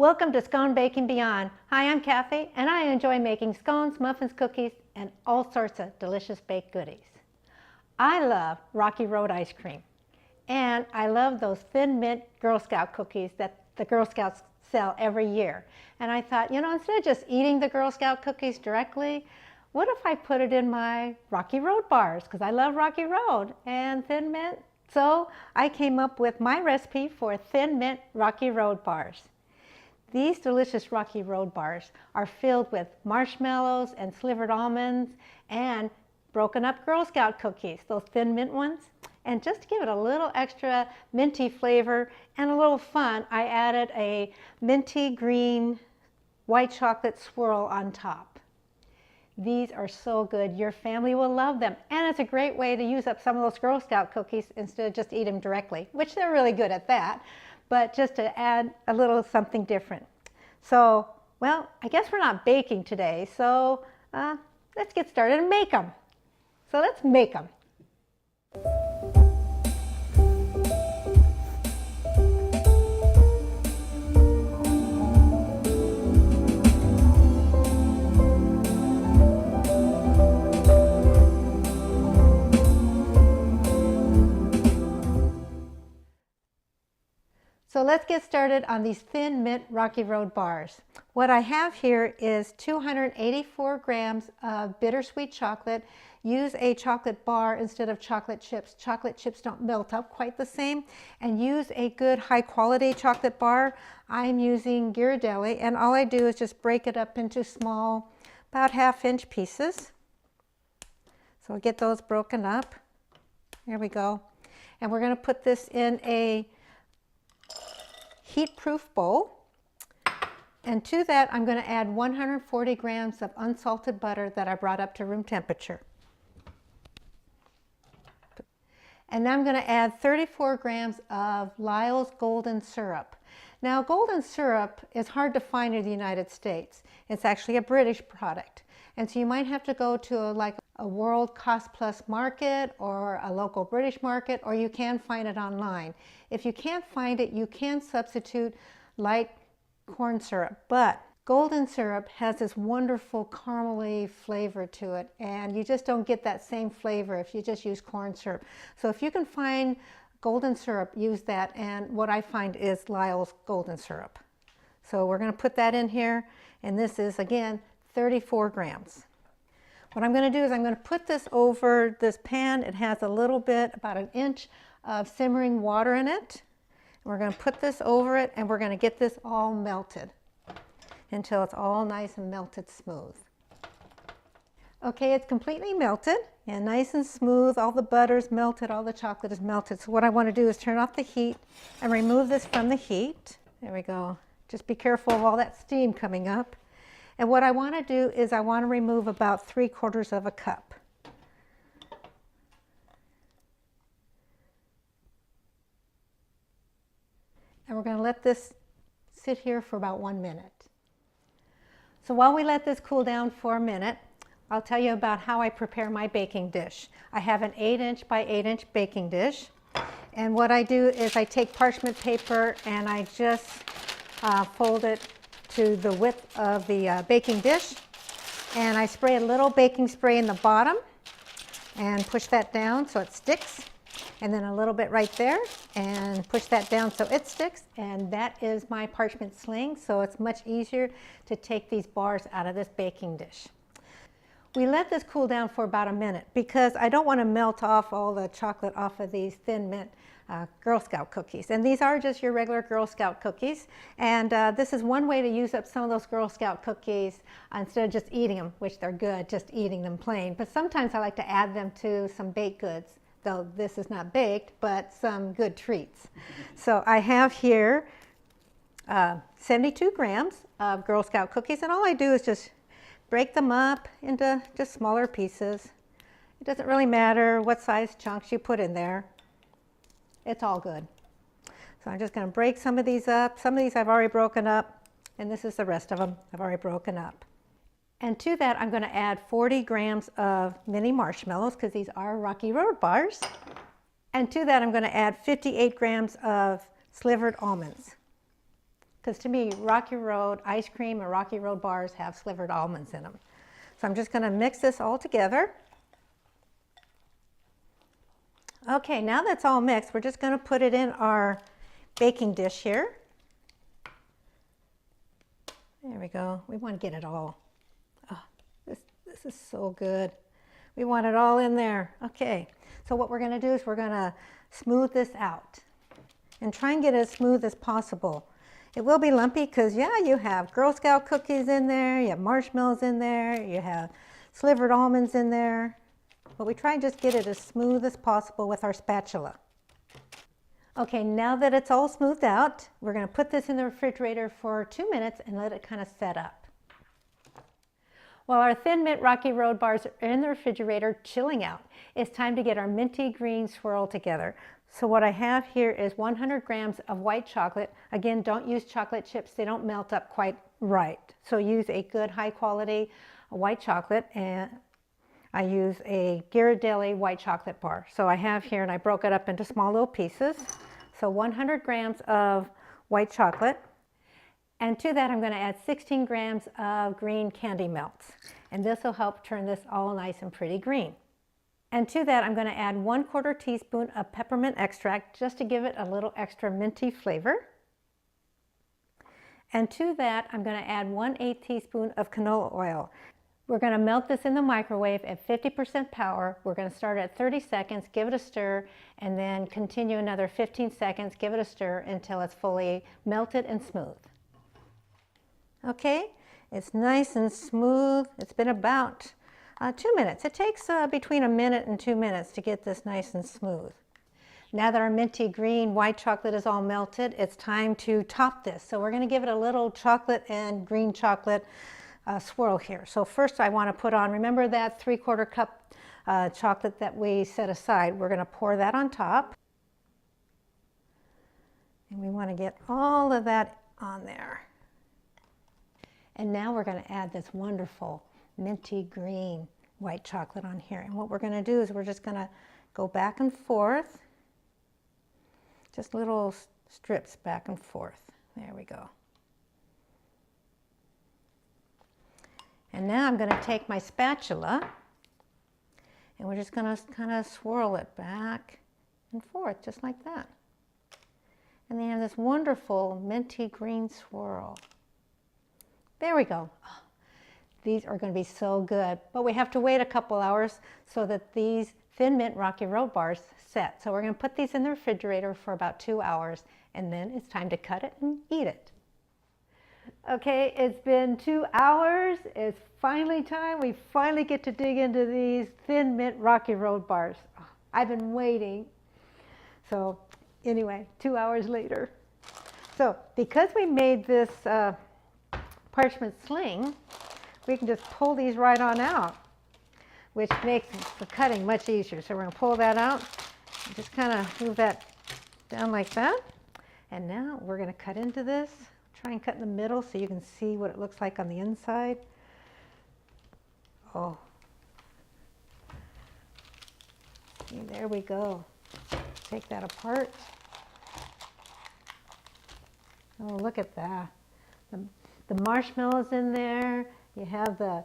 Welcome to Scone Baking Beyond. Hi, I'm Kathy, and I enjoy making scones, muffins, cookies, and all sorts of delicious baked goodies. I love Rocky Road ice cream, and I love those thin mint Girl Scout cookies that the Girl Scouts sell every year. And I thought, instead of just eating the Girl Scout cookies directly, what if I put it in my Rocky Road bars? Because I love Rocky Road and thin mint. So I came up with my recipe for thin mint Rocky Road bars. These delicious Rocky Road bars are filled with marshmallows and slivered almonds and broken up Girl Scout cookies, those thin mint ones. And just to give it a little extra minty flavor and a little fun, I added a minty green white chocolate swirl on top. These are so good. Your family will love them. And it's a great way to use up some of those Girl Scout cookies instead of just eat them directly, which they're really good at that, but just to add a little something different. So, well, I guess we're not baking today, so let's get started and make them. So let's make them. So let's get started on these thin mint Rocky Road bars. What I have here is 284 grams of bittersweet chocolate. Use a chocolate bar instead of chocolate chips. Chocolate chips don't melt up quite the same. And use a good high quality chocolate bar. I'm using Ghirardelli, and all I do is just break it up into small, about ½ inch pieces. So I'll get those broken up. There we go. And we're going to put this in a heat-proof bowl, and to that I'm going to add 140 grams of unsalted butter that I brought up to room temperature. And now I'm going to add 34 grams of Lyle's golden syrup. Now, golden syrup is hard to find in the United States. It's actually a British product, and so you might have to go to like a World Cost Plus market or a local British market, or you can find it online. If you can't find it, you can substitute light corn syrup, but golden syrup has this wonderful caramely flavor to it, and you just don't get that same flavor if you just use corn syrup. So if you can find golden syrup, use that, and what I find is Lyle's golden syrup. So we're going to put that in here, and this is, again, 34 grams. What I'm going to do is I'm going to put this over this pan. It has a little bit, about 1 inch of simmering water in it. We're going to put this over it, and we're going to get this all melted until it's all nice and melted smooth. Okay, it's completely melted and nice and smooth. All the butter's melted, all the chocolate is melted. So what I want to do is turn off the heat and remove this from the heat. There we go. Just be careful of all that steam coming up. And what I want to do is I want to remove about 3/4 of a cup. And we're going to let this sit here for about 1 minute. So while we let this cool down for a minute, I'll tell you about how I prepare my baking dish. I have an 8-inch by 8-inch baking dish. And what I do is I take parchment paper and I just fold it to the width of the baking dish, and I spray a little baking spray in the bottom and push that down so it sticks, and then a little bit right there and push that down so it sticks, and that is my parchment sling, so it's much easier to take these bars out of this baking dish. We let this cool down for about a minute because I don't want to melt off all the chocolate off of these thin mint Girl Scout cookies. And these are just your regular Girl Scout cookies. And this is one way to use up some of those Girl Scout cookies instead of just eating them, which they're good, just eating them plain. But sometimes I like to add them to some baked goods, though this is not baked, but some good treats. So I have here 72 grams of Girl Scout cookies, and all I do is just break them up into just smaller pieces. It doesn't really matter what size chunks you put in there. It's all good. So I'm just going to break some of these up. Some of these I've already broken up, and this is the rest of them I've already broken up. And to that I'm going to add 40 grams of mini marshmallows, because these are Rocky Road bars. And to that I'm going to add 58 grams of slivered almonds. Because to me, Rocky Road ice cream and Rocky Road bars have slivered almonds in them. So I'm just going to mix this all together. Okay, now that's all mixed, we're just going to put it in our baking dish here. There we go. We want to get it all. Oh, this is so good. We want it all in there. Okay, so what we're going to do is we're going to smooth this out and try and get it as smooth as possible. It will be lumpy because, yeah, you have Girl Scout cookies in there, you have marshmallows in there, you have slivered almonds in there. But we try and just get it as smooth as possible with our spatula. Okay, now that it's all smoothed out, we're going to put this in the refrigerator for 2 minutes and let it kind of set up. While our Thin Mint Rocky Road bars are in the refrigerator chilling out, it's time to get our minty green swirl together. So what I have here is 100 grams of white chocolate. Again, don't use chocolate chips. They don't melt up quite right. So use a good high quality white chocolate, and I use a Ghirardelli white chocolate bar. So I have here, and I broke it up into small little pieces. So 100 grams of white chocolate. And to that, I'm going to add 16 grams of green candy melts. And this will help turn this all nice and pretty green. And to that, I'm going to add 1/4 teaspoon of peppermint extract just to give it a little extra minty flavor. And to that, I'm going to add 1/8 teaspoon of canola oil. We're going to melt this in the microwave at 50% power. We're going to start at 30 seconds, give it a stir, and then continue another 15 seconds, give it a stir until it's fully melted and smooth. Okay, it's nice and smooth. It's been about 2 minutes. It takes between 1 minute and 2 minutes to get this nice and smooth. Now that our minty green white chocolate is all melted, it's time to top this. So we're going to give it a little chocolate and green chocolate swirl here. So first I want to put on, remember that 3/4 cup chocolate that we set aside? We're going to pour that on top. And we want to get all of that on there. And now we're going to add this wonderful minty green white chocolate on here. And what we're going to do is we're just going to go back and forth, just little strips back and forth. There we go. And now I'm going to take my spatula and we're just going to kind of swirl it back and forth just like that. And then you have this wonderful minty green swirl. There we go. Oh, these are going to be so good, but we have to wait a couple hours so that these Thin Mint Rocky Road bars set. So we're going to put these in the refrigerator for about 2 hours, and then it's time to cut it and eat it. Okay, it's been 2 hours. It's finally time. We finally get to dig into these Thin Mint Rocky Road bars. Oh, I've been waiting. So anyway, 2 hours later. So because we made this parchment sling, we can just pull these right on out, which makes the cutting much easier. So we're going to pull that out and just kind of move that down like that. And now we're going to cut into this. Try and cut in the middle so you can see what it looks like on the inside. Oh. See, there we go. Take that apart. Oh, look at that. The marshmallows in there. You have the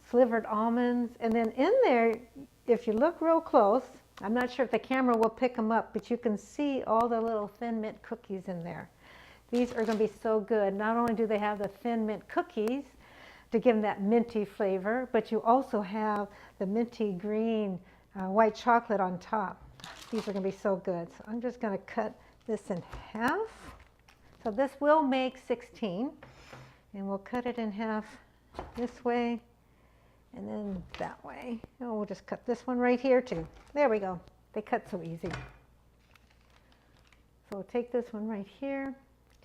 slivered almonds. And then in there, if you look real close, I'm not sure if the camera will pick them up, but you can see all the little Thin Mint cookies in there. These are going to be so good. Not only do they have the Thin Mint cookies to give them that minty flavor, but you also have the minty green white chocolate on top. These are going to be so good. So I'm just going to cut this in half. So this will make 16. And we'll cut it in half this way and then that way. And we'll just cut this one right here too. There we go. They cut so easy. So we'll take this one right here.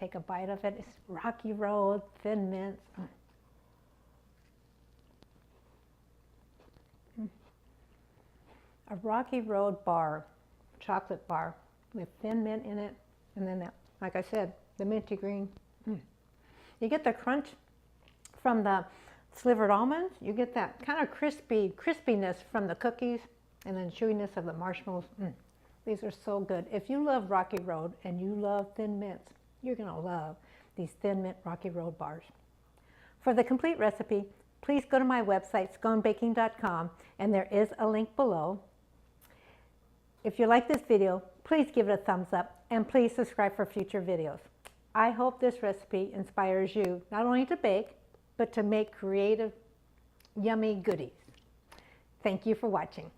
Take a bite of it. It's Rocky Road, Thin Mint. A Rocky Road bar, chocolate bar with Thin Mint in it. And then that, like I said, the minty green. You get the crunch from the slivered almonds. You get that kind of crispiness from the cookies and then chewiness of the marshmallows. These are so good. If you love Rocky Road and you love Thin Mints, you're going to love these Thin Mint Rocky Road bars. For the complete recipe, please go to my website, sconebaking.com, and there is a link below. If you like this video, please give it a thumbs up and please subscribe for future videos. I hope this recipe inspires you not only to bake, but to make creative, yummy goodies. Thank you for watching.